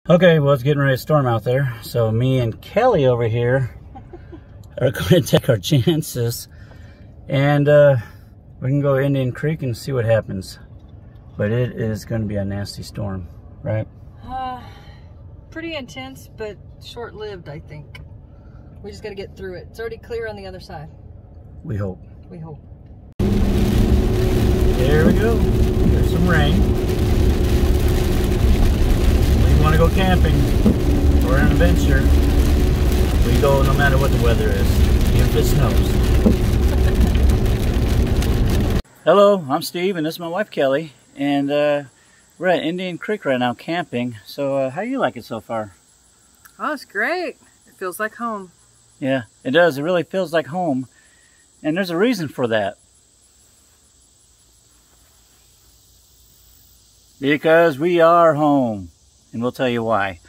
Okay, well, it's getting ready to storm out there. So me and Kelly over here are going to take our chances. And we can go Indain Creek and see what happens. But it is going to be a nasty storm, right? Pretty intense, but short-lived, I think. We just got to get through it. It's already clear on the other side. We hope. We hope. There we go. There's some rain. We want to go camping or an adventure. We go no matter what the weather is, even if it snows. Hello, I'm Steve, and this is my wife Kelly, and we're at Indain Creek right now camping. So how do you like it so far? Oh, it's great. It feels like home. Yeah, it does. It really feels like home, and there's a reason for that. Because we are home, and we'll tell you why.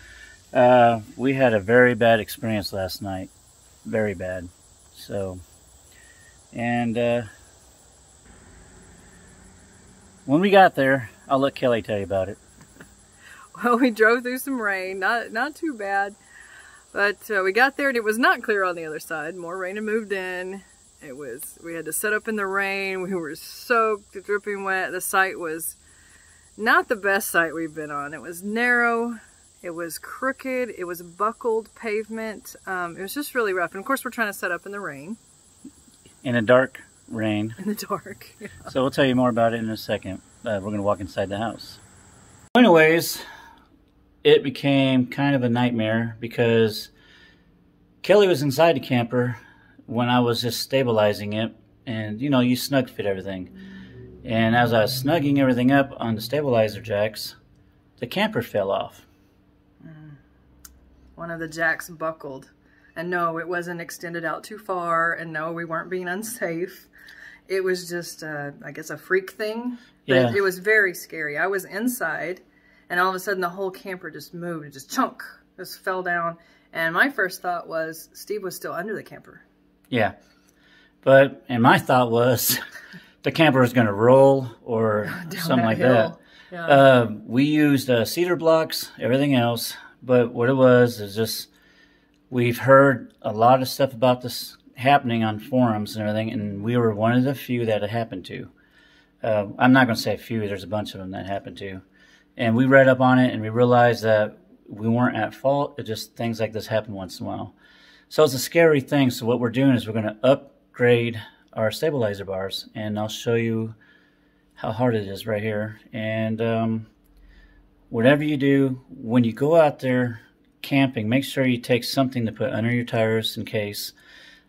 We had a very bad experience last night. Very bad. So, and when we got there, I'll let Kelly tell you about it. Well, we drove through some rain, not too bad, but we got there and it was not clear on the other side. More rain had moved in. We had to set up in the rain. We were soaked, dripping wet. The site was not the best site we've been on. It was narrow, it was crooked, it was buckled pavement. It was just really rough. And of course we're trying to set up in the rain. In a dark rain. In the dark, yeah. So we'll tell you more about it in a second. We're going to walk inside the house. Anyways, it became kind of a nightmare because Kelly was inside the camper when I was just stabilizing it. And you know, you snug fit everything. And as I was snugging everything up on the stabilizer jacks, the camper fell off. One of the jacks buckled. And no, it wasn't extended out too far. And no, we weren't being unsafe. It was just, I guess, a freak thing. But yeah. It was very scary. I was inside, and all of a sudden the whole camper just moved. It just just fell down. And my first thought was Steve was still under the camper. Yeah. And my thought was the camper was going to roll or something like that. Yeah. We used cedar blocks, everything else. But what it was is just, we've heard a lot of stuff about this happening on forums and everything, and we were one of the few that it happened to. I'm not going to say a few, there's a bunch of them that happened to. And we read up on it, and we realized that we weren't at fault. It just, things like this happen once in a while. So it's a scary thing. So what we're doing is we're going to upgrade our stabilizer bars, and I'll show you how hard it is right here. And whatever you do, when you go out there camping, make sure you take something to put under your tires in case,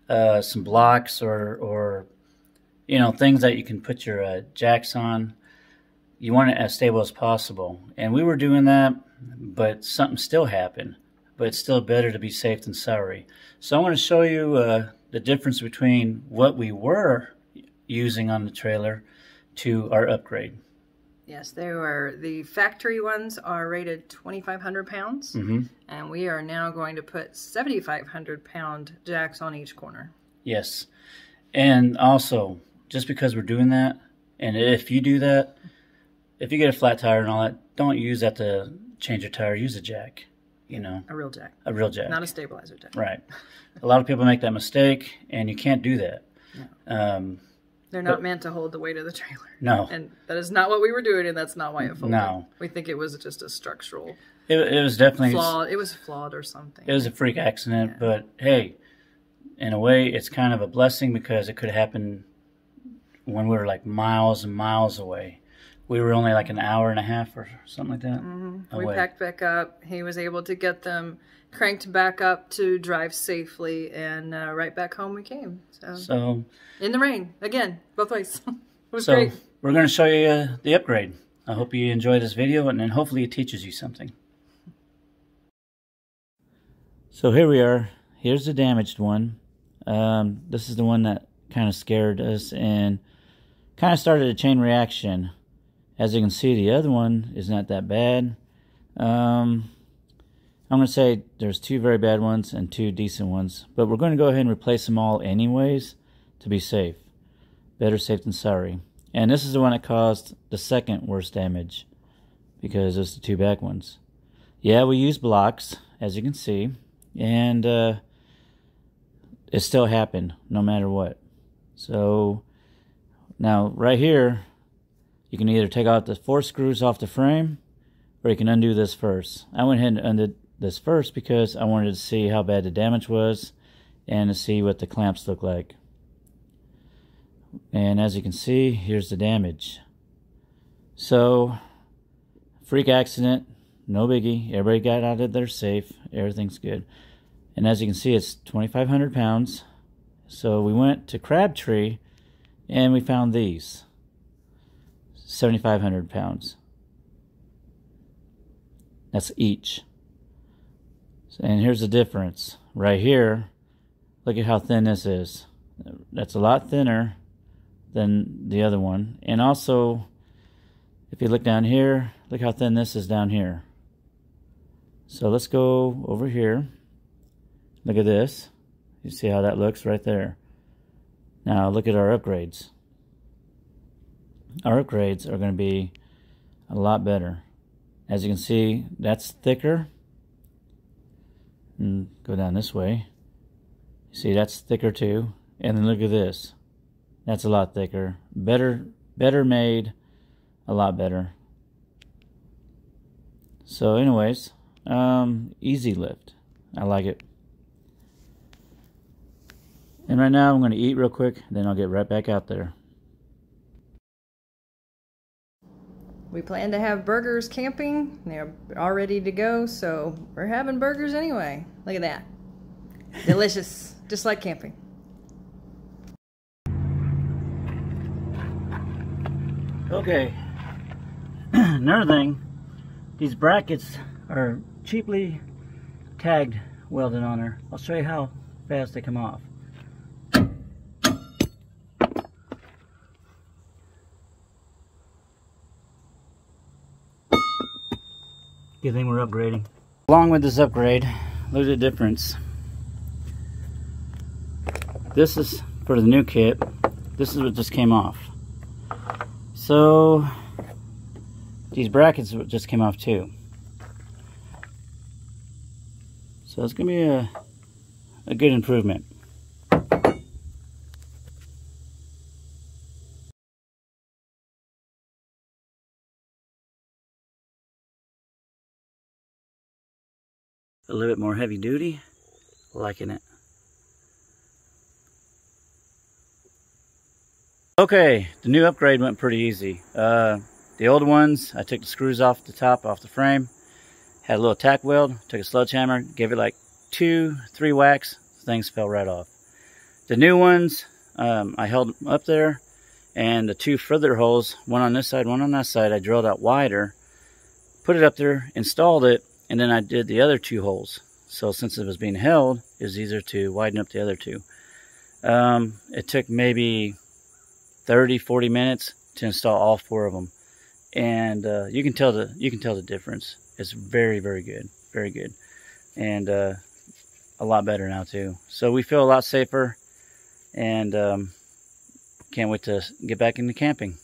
some blocks or you know, things that you can put your jacks on. You want it as stable as possible. And we were doing that, but something still happened. But it's still better to be safe than sorry. So I want to show you the difference between what we were using on the trailer to our upgrade. Yes, the factory ones are rated 2,500 pounds. Mm-hmm. And we are now going to put 7,500 pound jacks on each corner. Yes. And also, just because we're doing that, and if you do that, if you get a flat tire and all that, don't use that to change your tire. Use a jack, you know. A real jack. A real jack. Not a stabilizer jack. Right. A lot of people make that mistake, and you can't do that. No. They're not meant to hold the weight of the trailer. No. And that is not what we were doing, and that's not why it folded. No. We think it was just a structural It was definitely flawed. It was flawed or something. It was a freak accident, but hey, in a way, it's kind of a blessing because it could happen when we were like miles and miles away. We were only like an hour and a half or something like that. Mm-hmm. We packed back up. He was able to get them cranked back up to drive safely, and right back home we came. So in the rain again, both ways. It was great. We're going to show you the upgrade. I hope you enjoy this video, and then hopefully it teaches you something. So here we are. Here's the damaged one. This is the one that kind of scared us and kind of started a chain reaction. As you can see, the other one is not that bad. I'm going to say there's two very bad ones and two decent ones. But we're going to go ahead and replace them all anyways to be safe. Better safe than sorry. And this is the one that caused the second worst damage because it's the two back ones. Yeah, we use blocks, as you can see, and it still happened no matter what. So now right here, you can either take out the 4 screws off the frame, or you can undo this first. I went ahead and undid this first because I wanted to see how bad the damage was and to see what the clamps look like. And as you can see, here's the damage. So, freak accident, no biggie. Everybody got out of there safe. Everything's good. And as you can see, it's 2,500 pounds. So we went to Crabtree and we found these. 7,500 pounds. That's each. And here's the difference. Right here, look at how thin this is. That's a lot thinner than the other one. And also, if you look down here, look how thin this is down here. So let's go over here. Look at this. You see how that looks right there. Now look at our upgrades. Our upgrades are going to be a lot better. As you can see, that's thicker. And go down this way. You see, that's thicker too. And then look at this. That's a lot thicker. Better made. A lot better. So anyways, easy lift. I like it. And right now I'm going to eat real quick, then I'll get right back out there. We plan to have burgers camping. They're all ready to go, so we're having burgers anyway. Look at that. Delicious. Just like camping. Okay. Another thing, these brackets are cheaply tagged welded on there. I'll show you how fast they come off. Good thing we're upgrading. Along with this upgrade, look at the difference. This is for the new kit. This is what just came off. So these brackets just came off too. So it's gonna be a good improvement. A little bit more heavy duty, liking it. Okay, the new upgrade went pretty easy. The old ones, I took the screws off the top, off the frame, had a little tack weld, took a sledgehammer, gave it like 2-3 whacks, things fell right off. The new ones, I held them up there, and the 2 further holes, one on this side, one on that side, I drilled out wider, put it up there, installed it, and then I did the other 2 holes. So since it was being held, it was easier to widen up the other 2. It took maybe 30-40 minutes to install all 4 of them, and you can tell the difference. It's very good, very good, and a lot better now too. So we feel a lot safer, and can't wait to get back into camping.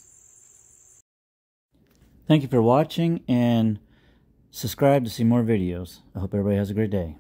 Thank you for watching, and subscribe to see more videos. I hope everybody has a great day.